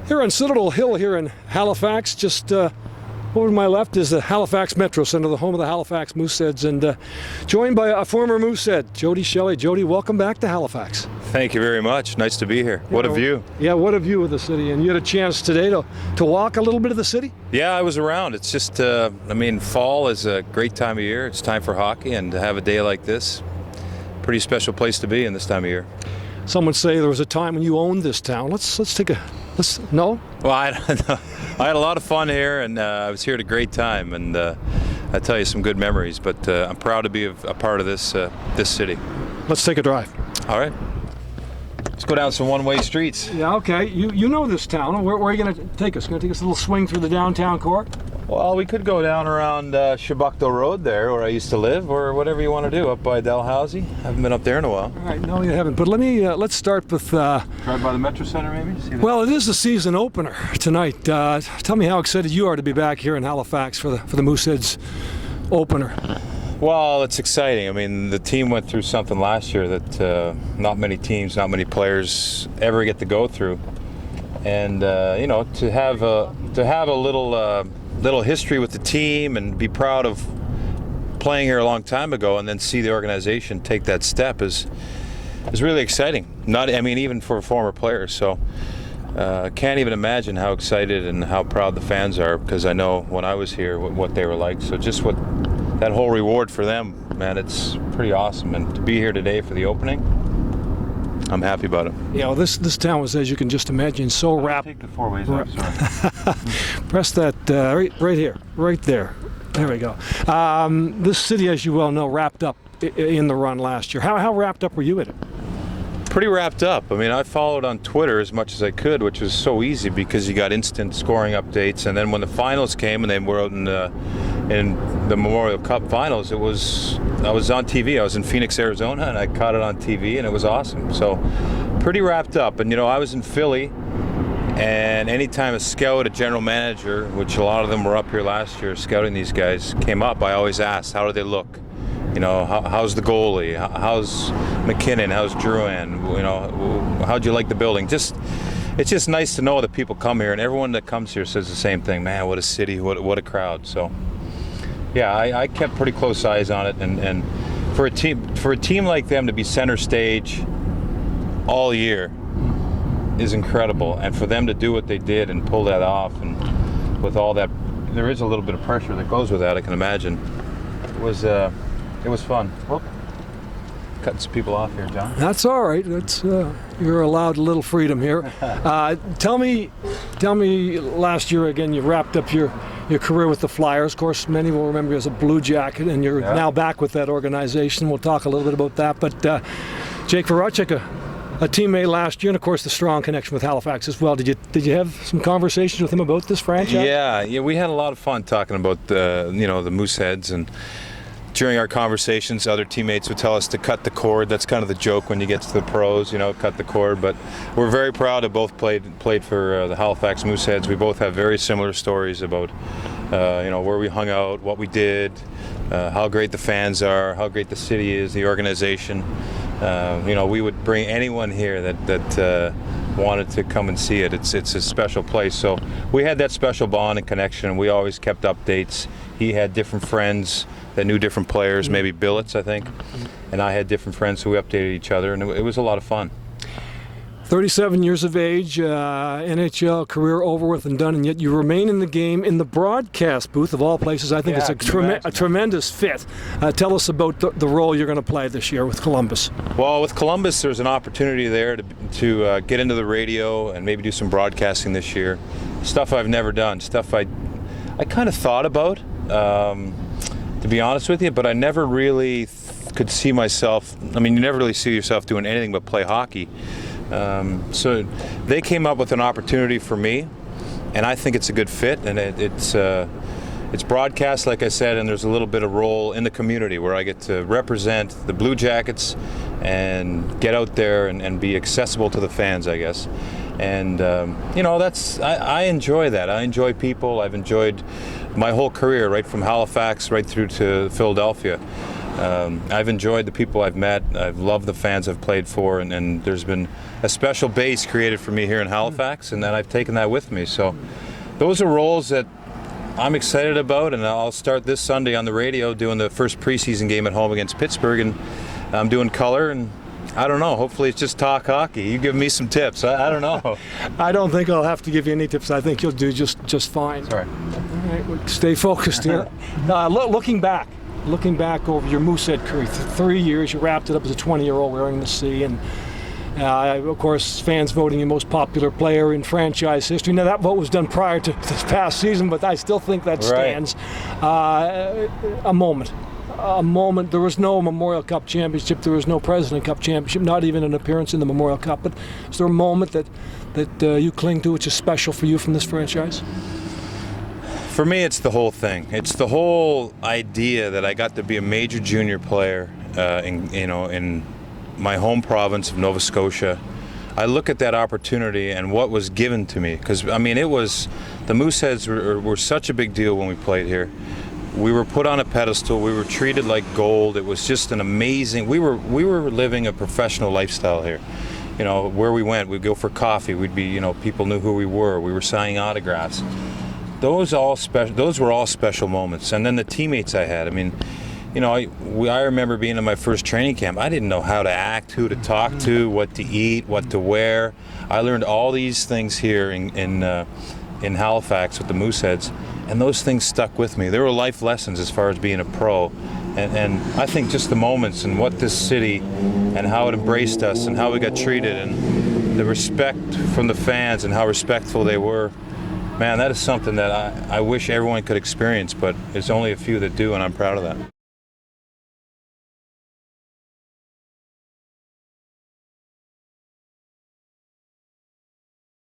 Here on Citadel Hill here in Halifax, just over to my left is the Halifax Metro Center, the home of the Halifax Mooseheads, and joined by a former Moosehead, Jody Shelley. Jody, welcome back to Halifax. Thank you very much. Nice to be here. What a view. Yeah, what a view of the city. And you had a chance today to walk a little bit of the city? Yeah, I was around. It's just, fall is a great time of year. It's time for hockey, and to have a day like this, pretty special place to be in this time of year. Some would say there was a time when you owned this town. No? Well, I had a lot of fun here, and I was here at a great time, and I tell you some good memories. But I'm proud to be a part of this city. Let's take a drive. All right. Let's go down some one-way streets. Yeah, okay. You know this town. Where are you going to take us? Going to take us a little swing through the downtown core? Well, we could go down around Shabukto Road there, where I used to live, or whatever you want to do, up by Dalhousie. Haven't been up there in a while. All right, no, you haven't. But let's start with... Drive by the Metro Center, maybe? See well, it is the season opener tonight. Tell me how excited you are to be back here in Halifax for the Mooseheads opener. Well, it's exciting. I mean, the team went through something last year that not many teams, not many players ever get to go through. And, to have a little history with the team and be proud of playing here a long time ago, and then see the organization take that step is really exciting. Even for former players. So can't even imagine how excited and how proud the fans are, because I know when I was here what they were like. So just that whole reward for them, man, it's pretty awesome. And to be here today for the opening, I'm happy about it. Yeah, well, this town was, as you can just imagine, so wrapped. Take the four ways up, sorry. Press that right here, right there. There we go. This city, as you well know, wrapped up in the run last year. How wrapped up were you in it? Pretty wrapped up. I mean, I followed on Twitter as much as I could, which was so easy because you got instant scoring updates. And then when the finals came and they were out in the Memorial Cup finals, I was on TV. I was in Phoenix, Arizona, and I caught it on TV, and it was awesome. So pretty wrapped up. And, I was in Philly, and anytime a scout, a general manager, which a lot of them were up here last year scouting these guys, came up, I always asked, how do they look? How's the goalie? How's McKinnon? How's Drouin? How'd you like the building? It's just nice to know that people come here, and everyone that comes here says the same thing. Man, what a city! What a crowd! So, yeah, I kept pretty close eyes on it, and for a team like them to be center stage all year is incredible, and for them to do what they did and pull that off, and with all that, there is a little bit of pressure that goes with that. I can imagine. It was fun. Whoop. Cutting some people off here, John. That's all right. That's you're allowed a little freedom here. Tell me, last year again, you wrapped up your career with the Flyers. Of course, many will remember you as a Blue Jacket, and you're now back with that organization. We'll talk a little bit about that. But Jake Voracek, a teammate last year, and of course the strong connection with Halifax as well. Did you have some conversations with him about this franchise? Yeah, we had a lot of fun talking about the Mooseheads, and during our conversations, other teammates would tell us to cut the cord. That's kind of the joke when you get to the pros, cut the cord. But we're very proud to both played for the Halifax Mooseheads. We both have very similar stories about, where we hung out, what we did, how great the fans are, how great the city is, the organization. We would bring anyone here that wanted to come and see it. It's a special place. So we had that special bond and connection. We always kept updates. He had different friends that knew different players, maybe billets, I think. And I had different friends who updated each other, and it was a lot of fun. 37 years of age, NHL career over with and done, and yet you remain in the game in the broadcast booth of all places. I think it's a tremendous fit. Tell us about the role you're going to play this year with Columbus. Well, with Columbus, there's an opportunity there to get into the radio and maybe do some broadcasting this year. Stuff I've never done, stuff I kind of thought about, to be honest with you, but I never really could see myself. You never really see yourself doing anything but play hockey. So they came up with an opportunity for me, and I think it's a good fit, and it's broadcast, like I said, and there's a little bit of role in the community where I get to represent the Bluejackets and get out there and be accessible to the fans, I guess. And I enjoy that. I enjoy people. I've enjoyed my whole career, right from Halifax right through to Philadelphia. I've enjoyed the people I've met. I've loved the fans I've played for, and there's been a special base created for me here in Halifax, and then I've taken that with me. So those are roles that I'm excited about, and I'll start this Sunday on the radio doing the first preseason game at home against Pittsburgh, and I'm doing color, and I don't know, hopefully it's just talk hockey. You give me some tips. I don't know. I don't think I'll have to give you any tips. I think you'll do just fine. Sorry. All right, well, stay focused here. Looking back over your Moosehead career, 3 years, you wrapped it up as a 20-year-old wearing the C, and of course, fans voting you most popular player in franchise history. Now, that vote was done prior to this past season, but I still think that stands. A moment. There was no Memorial Cup championship. There was no President Cup championship. Not even an appearance in the Memorial Cup. But is there a moment that you cling to, which is special for you from this franchise? For me, it's the whole thing. It's the whole idea that I got to be a major junior player in my home province of Nova Scotia. I look at that opportunity and what was given to me, because the Mooseheads were such a big deal when we played here. We were put on a pedestal. We were treated like gold. It was just an amazing. We were living a professional lifestyle here. Where we went, we'd go for coffee. We'd be, people knew who we were. We were signing autographs. Those were all special moments. And then the teammates I had. I remember being in my first training camp. I didn't know how to act, who to talk to, what to eat, what to wear. I learned all these things here in Halifax with the Mooseheads, and those things stuck with me. They were life lessons as far as being a pro. And I think just the moments and what this city and how it embraced us and how we got treated and the respect from the fans and how respectful they were. Man, that is something that I wish everyone could experience, but there's only a few that do, and I'm proud of that.